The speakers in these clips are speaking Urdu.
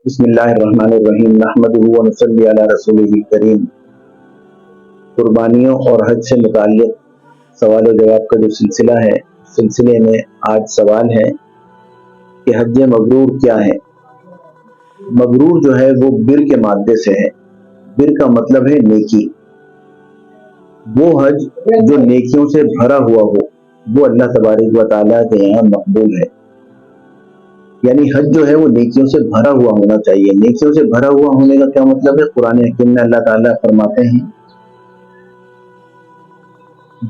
بسم اللہ الرحمن الرحیم نحمدہ و نصلی علی رسولہ الکریم۔ قربانیوں اور حج سے متعلق سوال و جواب کا جو سلسلہ ہے، سلسلے میں آج سوال ہے کہ حج مبرور کیا ہے؟ مبرور جو ہے وہ بر کے مادے سے ہے۔ بر کا مطلب ہے نیکی۔ وہ حج جو نیکیوں سے بھرا ہوا ہو وہ اللہ تبارک و تعالیٰ کے یہاں مقبول ہے۔ یعنی حج جو ہے وہ نیکیوں سے بھرا ہوا ہونا چاہیے۔ نیکیوں سے بھرا ہوا ہونے کا کیا مطلب ہے؟ قرآن حکیم میں اللہ تعالیٰ فرماتے ہیں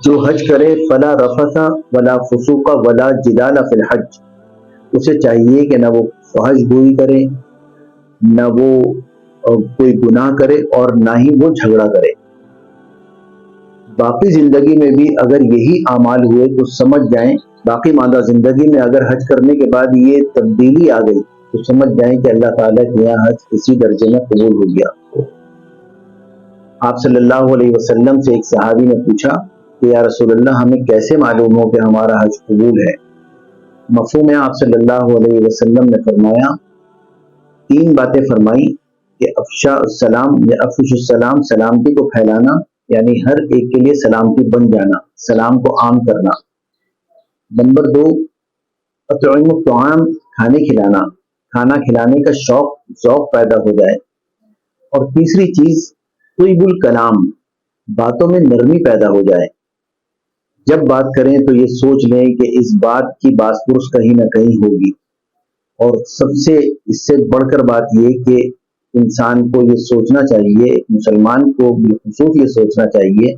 جو حج کرے فلا رفث ولا فسوق ولا جدال فی الحج، اسے چاہیے کہ نہ وہ فحش گوئی کرے، نہ وہ کوئی گناہ کرے اور نہ ہی وہ جھگڑا کرے۔ باقی زندگی میں بھی اگر یہی اعمال ہوئے تو سمجھ جائیں، باقی ماندہ زندگی میں اگر حج کرنے کے بعد یہ تبدیلی آ گئی تو سمجھ جائیں کہ اللہ تعالیٰ کے یہاں حج اسی درجے میں قبول ہو گیا۔ آپ صلی اللہ علیہ وسلم سے ایک صحابی نے پوچھا کہ یا رسول اللہ ہمیں کیسے معلوم ہو کہ ہمارا حج قبول ہے؟ مفہوم میں آپ صلی اللہ علیہ وسلم نے فرمایا، تین باتیں فرمائی کہ افشاء السلام یا افش السلام، سلامتی کو پھیلانا، یعنی ہر ایک کے لیے سلامتی بن جانا، سلام کو عام کرنا۔ نمبر دو، اطعام الطعام، کھانے کھلانا، کھانا کھلانے کا ذوق پیدا ہو جائے۔ اور تیسری چیز طیب الکلام، باتوں میں نرمی پیدا ہو جائے۔ جب بات کریں تو یہ سوچ لیں کہ اس بات کی باس پرس کہیں نہ کہیں ہوگی۔ اور سب سے اس سے بڑھ کر بات یہ کہ انسان کو یہ سوچنا چاہیے، ایک مسلمان کو بالخصوص یہ سوچنا چاہیے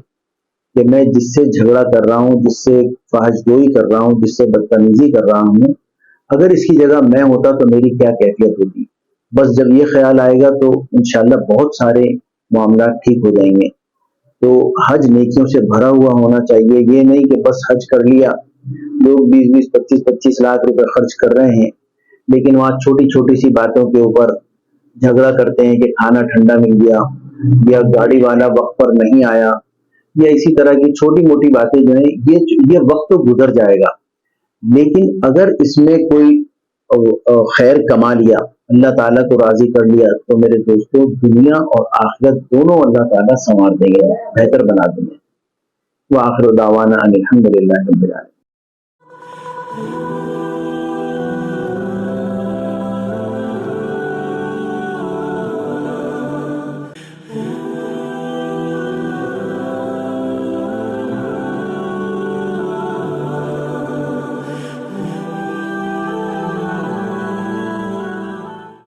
کہ میں جس سے جھگڑا کر رہا ہوں، جس سے فحش گوئی کر رہا ہوں، جس سے بدتمیزی کر رہا ہوں، اگر اس کی جگہ میں ہوتا تو میری کیا کیفیت ہوتی۔ بس جب یہ خیال آئے گا تو انشاءاللہ بہت سارے معاملات ٹھیک ہو جائیں گے۔ تو حج نیکیوں سے بھرا ہوا ہونا چاہیے۔ یہ نہیں کہ بس حج کر لیا، لوگ 20 25 لاکھ روپے خرچ کر رہے ہیں لیکن وہاں چھوٹی چھوٹی سی باتوں کے اوپر جھگڑا کرتے ہیں کہ کھانا ٹھنڈا مل گیا یا گاڑی والا وقت پر نہیں آیا، یا اسی طرح کی چھوٹی موٹی باتیں جو ہیں یہ وقت تو گزر جائے گا، لیکن اگر اس میں کوئی خیر کما لیا، اللہ تعالیٰ کو راضی کر لیا تو میرے دوستوں دنیا اور آخرت دونوں اللہ تعالیٰ سنوار دیں گے، بہتر بنا دیں گے۔ وآخر دعوانا ان الحمد للہ رب العالمین۔